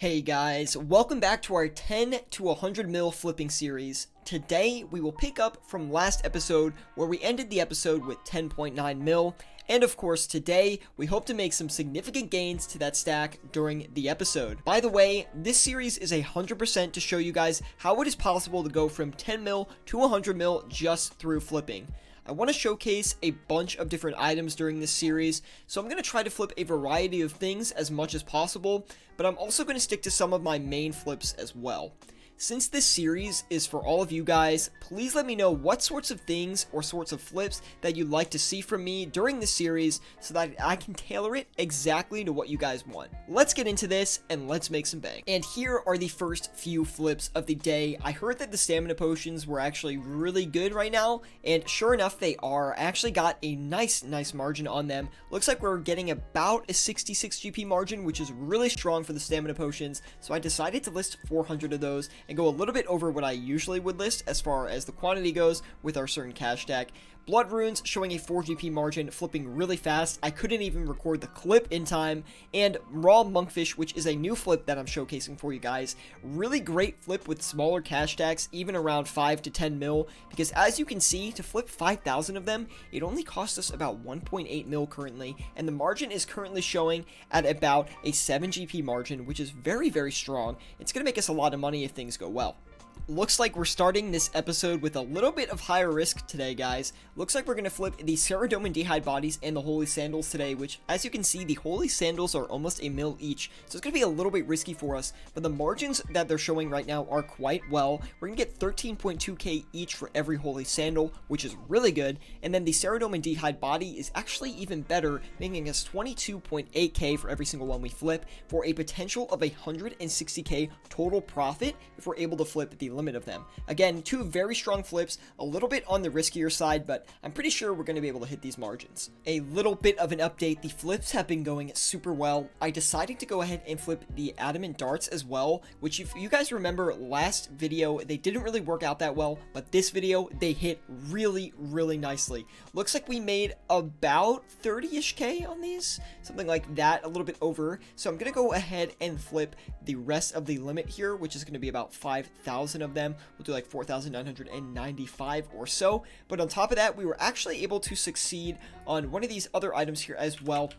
Hey guys, welcome back to our 10 to 100 mil flipping series. Today we will pick up from last episode where we ended the episode with 10.9 mil, and of course today we hope to make some significant gains to that stack during the episode. By the way, this series is 100% to show you guys how it is possible to go from 10 mil to 100 mil just through flipping. I want to showcase a bunch of different items during this series, so I'm going to try to flip a variety of things as much as possible, but I'm also going to stick to some of my main flips as well. Since this series is for all of you guys, please let me know what sorts of things or sorts of flips that you'd like to see from me during this series so that I can tailor it exactly to what you guys want. Let's get into this and let's make some bank. And here are the first few flips of the day. I heard that the stamina potions were actually really good right now, and sure enough they are. I actually got a nice margin on them. Looks like we're getting about a 66 GP margin, which is really strong for the stamina potions, so I decided to list 400 of those and go a little bit over what I usually would list as far as the quantity goes with our certain cash stack. Blood runes showing a 4 GP margin, flipping really fast. I couldn't even record the clip in time. And raw monkfish, which is a new flip that I'm showcasing for you guys. Really great flip with smaller cash stacks, even around 5 to 10 mil, because as you can see, to flip 5,000 of them, it only cost us about 1.8 mil currently, and the margin is currently showing at about a 7 GP margin, which is very strong. It's going to make us a lot of money if things go well. Looks like we're starting this episode with a little bit of higher risk today, guys. Looks like we're going to flip the Ceridome and D'hide bodies and the Holy Sandals today, which, as you can see, the Holy Sandals are almost a mil each, so it's going to be a little bit risky for us, but the margins that they're showing right now are quite well. We're going to get 13.2k each for every Holy Sandal, which is really good, and then the Ceridome and D'hide body is actually even better, making us 22.8k for every single one we flip, for a potential of 160k total profit if we're able to flip the limit of them. Again, two very strong flips, a little bit on the riskier side, but I'm pretty sure we're going to be able to hit these margins. A little bit of an update, the flips have been going super well. I decided to go ahead and flip the adamant darts as well, which if you guys remember last video, they didn't really work out that well, but this video, they hit really nicely. Looks like we made about 30-ish K on these, something like that, a little bit over. So I'm going to go ahead and flip the rest of the limit here, which is going to be about 5,000 of them. We'll do like 4,995 or so, but on top of that, we were actually able to succeed on one of these other items here as well,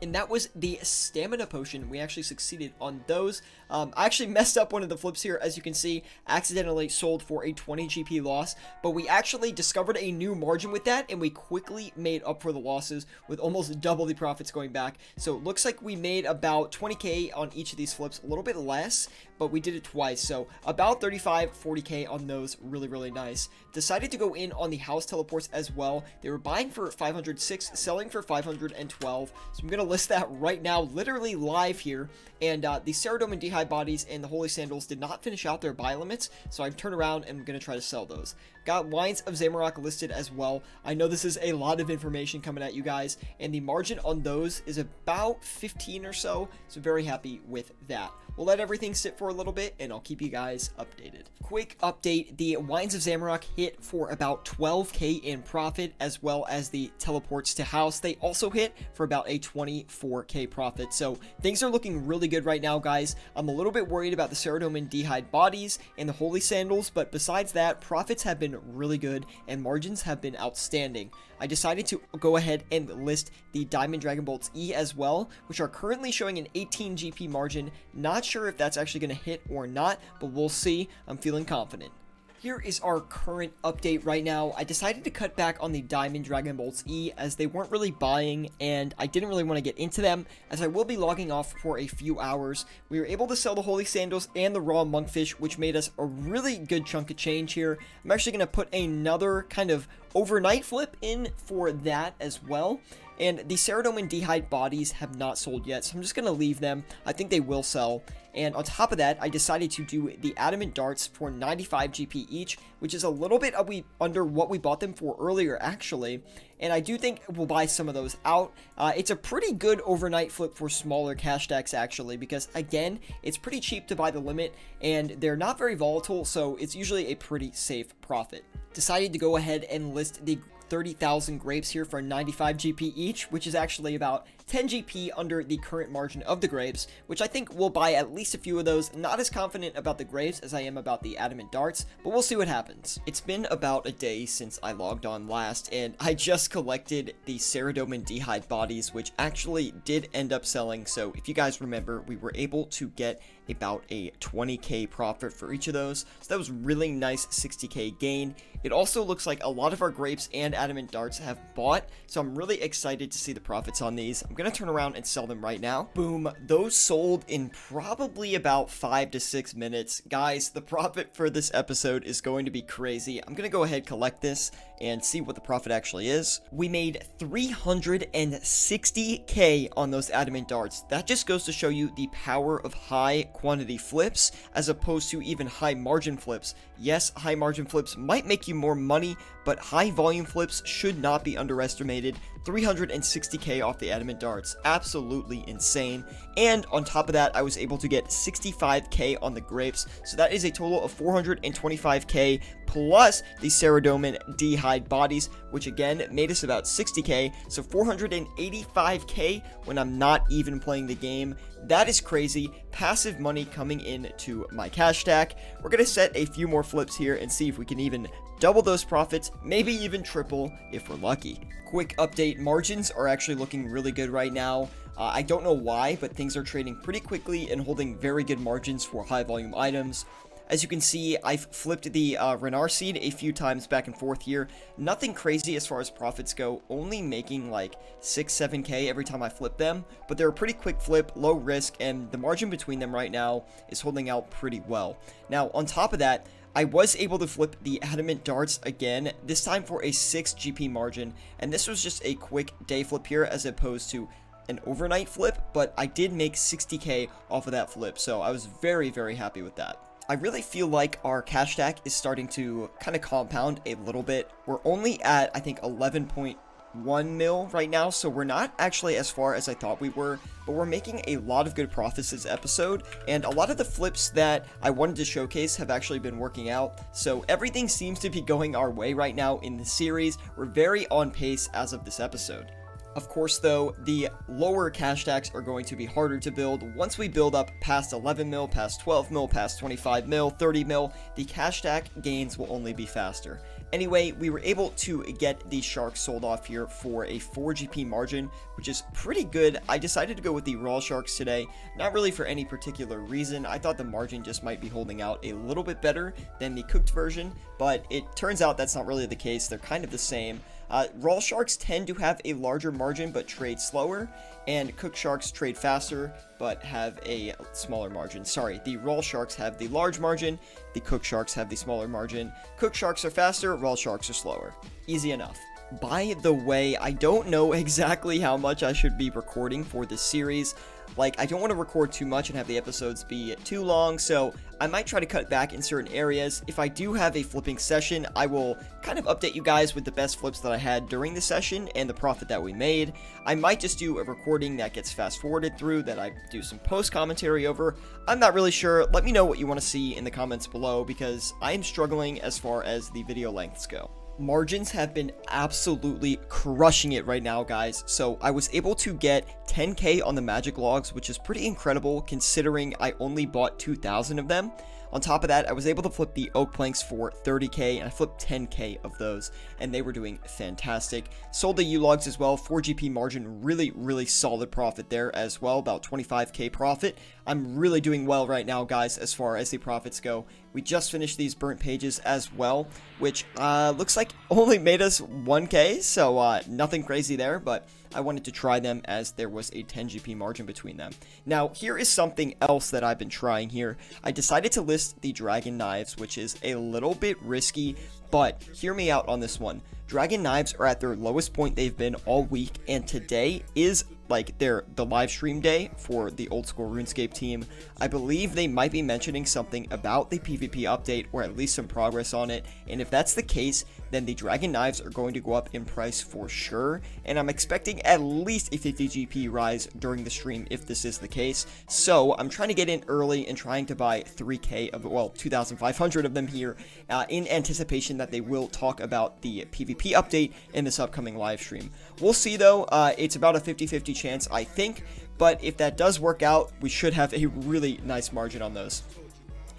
and that was the stamina potion. We actually succeeded on those. I actually messed up one of the flips here, as you can see, accidentally sold for a 20 GP loss, but we actually discovered a new margin with that, and we quickly made up for the losses with almost double the profits going back. So it looks like we made about 20k on each of these flips, a little bit less, but we did it twice, so about 35-40k on those. Really nice. Decided to go in on the house teleports as well. They were buying for 506, selling for 512, so I'm gonna list that right now, literally live here. And the Ceridome and D'hide bodies and the Holy Sandals did not finish out their buy limits, so I've turned around and I'm gonna try to sell those. Got Wines of Zamorak listed as well. I know this is a lot of information coming at you guys, and the margin on those is about 15 or so, so very happy with that. We'll let everything sit for a little bit, and I'll keep you guys updated. Quick update, the Wines of Zamorak hit for about 12k in profit, as well as the teleports to house. They also hit for about a 24k profit, so things are looking really good right now, guys. I'm a little bit worried about the Ceridome and D'hide bodies and the Holy Sandals, but besides that, profits have been really good, and margins have been outstanding. I decided to go ahead and list the Diamond Dragon Bolts E as well, which are currently showing an 18 GP margin. Not sure if that's actually going to hit or not, but we'll see. I'm feeling confident. Here is our current update right now. I decided to cut back on the Diamond Dragon Bolts E as they weren't really buying, and I didn't really want to get into them as I will be logging off for a few hours. We were able to sell the Holy Sandals and the raw monkfish, which made us a really good chunk of change here. I'm actually going to put another kind of overnight flip in for that as well. And the Ceridome and D'hide bodies have not sold yet, so I'm just going to leave them. I think they will sell. And on top of that, I decided to do the adamant darts for 95 GP each, which is a little bit under what we bought them for earlier, actually. And I do think we'll buy some of those out. It's a pretty good overnight flip for smaller cash stacks, actually, because, again, it's pretty cheap to buy the limit, and they're not very volatile, so it's usually a pretty safe profit. Decided to go ahead and list the 30,000 grapes here for 95 GP each, which is actually about 10 GP under the current margin of the Graves, which I think we'll buy at least a few of those. Not as confident about the Graves as I am about the Adamant Darts, but we'll see what happens. It's been about a day since I logged on last, and I just collected the Ceradomin D'Hide bodies, which actually did end up selling. So if you guys remember, we were able to get about a 20k profit for each of those, so that was really nice 60k gain. It also looks like a lot of our grapes and adamant darts have bought, so I'm really excited to see the profits on these. I'm gonna turn around and sell them right now. Boom, those sold in probably about 5 to 6 minutes. Guys, the profit for this episode is going to be crazy. I'm gonna go ahead, collect this, and see what the profit actually is. We made 360k on those adamant darts. That just goes to show you the power of high quantity flips as opposed to even high margin flips. Yes, high margin flips might make you more money, but high volume flips should not be underestimated. 360k off the adamant darts, absolutely insane. And on top of that, I was able to get 65k on the grapes, so that is a total of 425k plus the Ceradomin D'Hide bodies, which again made us about 60k, so 485k when I'm not even playing the game. That is crazy. Passive money coming into my cash stack. We're gonna set a few more flips here and see if we can even double those profits, maybe even triple if we're lucky. Quick update, margins are actually looking really good right now. I don't know why, but things are trading pretty quickly and holding very good margins for high volume items. As you can see, I've flipped the Renard seed a few times back and forth here. Nothing crazy as far as profits go, only making like 6-7k every time I flip them, but they're a pretty quick flip, low risk, and the margin between them right now is holding out pretty well. Now, on top of that, I was able to flip the adamant darts again, this time for a 6 GP margin, and this was just a quick day flip here as opposed to an overnight flip, but I did make 60k off of that flip, so I was very, very happy with that. I really feel like our cash stack is starting to kind of compound a little bit. We're only at, I think, 11.1 mil right now, so we're not actually as far as I thought we were, but we're making a lot of good profits this episode, and a lot of the flips that I wanted to showcase have actually been working out, so everything seems to be going our way right now in the series. We're very on pace as of this episode. Of course, though, the lower cash stacks are going to be harder to build. Once we build up past 11 mil, past 12 mil, past 25 mil, 30 mil, the cash stack gains will only be faster. Anyway, we were able to get these sharks sold off here for a 4 GP margin, which is pretty good. I decided to go with the raw sharks today, not really for any particular reason. I thought the margin just might be holding out a little bit better than the cooked version, but it turns out that's not really the case. They're kind of the same. Raw sharks tend to have a larger margin but trade slower, and cooked sharks trade faster but have a smaller margin. Sorry, the raw sharks have the large margin, the cooked sharks have the smaller margin. Cooked sharks are faster, raw sharks are slower. Easy enough. By the way, I don't know exactly how much I should be recording for this series. Like, I don't want to record too much and have the episodes be too long, so I might try to cut back in certain areas. If I do have a flipping session, I will kind of update you guys with the best flips that I had during the session and the profit that we made. I might just do a recording that gets fast forwarded through that I do some post commentary over. I'm not really sure. Let me know what you want to see in the comments below, because I am struggling as far as the video lengths go. Margins have been absolutely crushing it right now, guys. So I was able to get 10k on the magic logs, which is pretty incredible considering I only bought 2,000 of them. On top of that, I was able to flip the oak planks for 30k, and I flipped 10k of those, and they were doing fantastic. Sold the U-logs as well, 4 GP margin, really solid profit there as well, about 25k profit. I'm really doing well right now, guys, as far as the profits go. We just finished these burnt pages as well, which looks like only made us 1k, so nothing crazy there, but I wanted to try them as there was a 10 GP margin between them. Now, here is something else that I've been trying here. I decided to list the dragon knives, which is a little bit risky, but hear me out on this one. Dragon knives are at their lowest point they've been all week, and today is like the live stream day for the old school RuneScape team. I believe they might be mentioning something about the PvP update, or at least some progress on it, and if that's the case, then the dragon knives are going to go up in price for sure, and I'm expecting at least a 50 GP rise during the stream if this is the case. So I'm trying to get in early and trying to buy 3k of, well, 2,500 of them here in anticipation mentioned that they will talk about the PvP update in this upcoming live stream. We'll see though. It's about a 50-50 chance, I think, but if that does work out, we should have a really nice margin on those.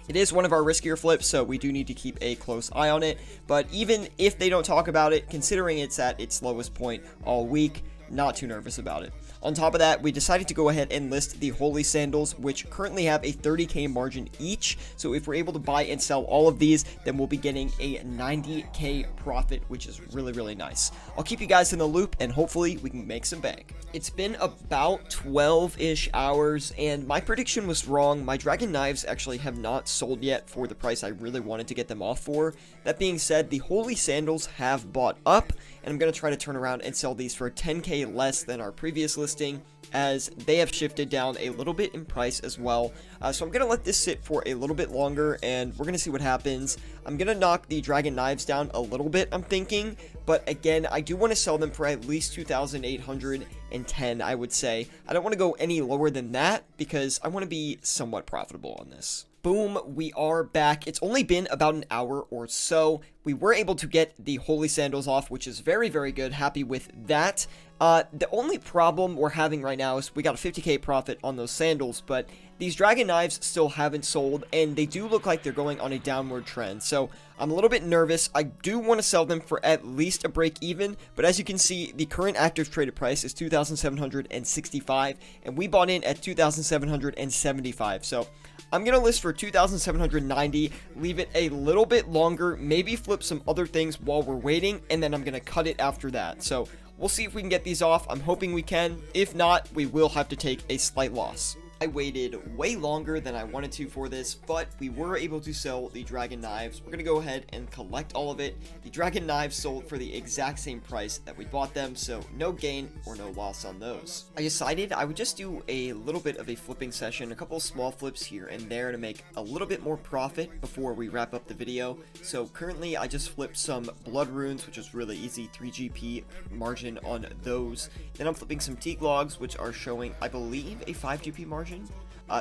It is one of our riskier flips, so we do need to keep a close eye on it, but even if they don't talk about it, considering it's at its lowest point all week, not too nervous about it. On top of that, we decided to go ahead and list the Holy Sandals, which currently have a 30k margin each. So if we're able to buy and sell all of these, then we'll be getting a 90k profit, which is really, really nice. I'll keep you guys in the loop, and hopefully we can make some bank. It's been about 12-ish hours, and my prediction was wrong. My Dragon Knives actually have not sold yet for the price I really wanted to get them off for. That being said, the Holy Sandals have bought up, and I'm going to try to turn around and sell these for 10k less than our previous listing, as they have shifted down a little bit in price as well. So I'm going to let this sit for a little bit longer, and we're going to see what happens. I'm going to knock the Dragon Knives down a little bit, I'm thinking, but again, I do want to sell them for at least 2,810, I would say. I don't want to go any lower than that, because I want to be somewhat profitable on this. Boom, we are back. It's only been about an hour or so. We were able to get the Holy Sandals off, which is very, very good. Happy with that. The only problem we're having right now is we got a 50k profit on those sandals, but these Dragon Knives still haven't sold, and they do look like they're going on a downward trend. So I'm a little bit nervous. I do want to sell them for at least a break even, but as you can see, the current active traded price is 2,765, and we bought in at 2,775. So I'm going to list for 2,790, leave it a little bit longer, maybe flip some other things while we're waiting, and then I'm going to cut it after that. So we'll see if we can get these off. I'm hoping we can. If not, we will have to take a slight loss. I waited way longer than I wanted to for this, but we were able to sell the Dragon Knives. We're going to go ahead and collect all of it. The Dragon Knives sold for the exact same price that we bought them, so no gain or no loss on those. I decided I would just do a little bit of a flipping session, a couple small flips here and there to make a little bit more profit before we wrap up the video. So currently I just flipped some Blood Runes, which is really easy, 3 GP margin on those. Then I'm flipping some Teak Logs, which are showing, I believe, a 5 GP margin.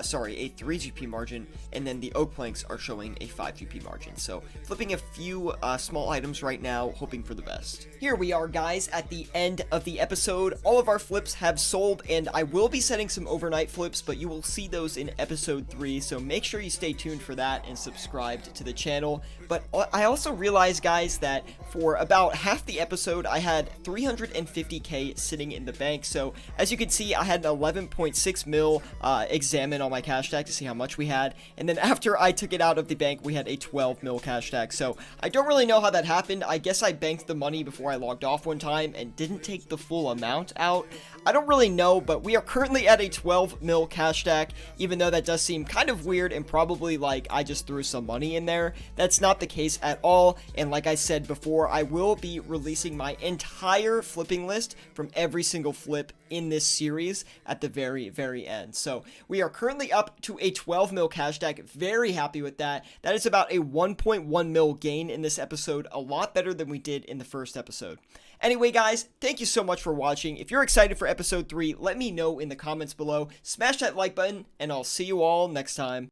Sorry, a 3 GP margin, and then the Oak Planks are showing a 5 GP margin. So flipping a few small items right now, hoping for the best. Here we are, guys, at the end of the episode. All of our flips have sold, and I will be setting some overnight flips, but you will see those in episode 3, so make sure you stay tuned for that and subscribed to the channel. But I also realized, guys, that for about half the episode, I had 350k sitting in the bank. So as you can see, I had an 11.6 mil examine on my cash stack to see how much we had, and then after I took it out of the bank, we had a 12 mil cash stack. So I don't really know how that happened. I guess I banked the money before I logged off one time and didn't take the full amount out. I don't really know, but we are currently at a 12 mil cash stack, even though that does seem kind of weird and probably like I just threw some money in there. That's not the case at all, and like I said before, I will be releasing my entire flipping list from every single flip in this series at the very, very end. So we are currently up to a 12 mil cash stack. Very happy with that. That is about a 1.1 mil gain in this episode, a lot better than we did in the first episode. Anyway, guys, thank you so much for watching. If you're excited for episode 3, let me know in the comments below. Smash that like button, and I'll see you all next time.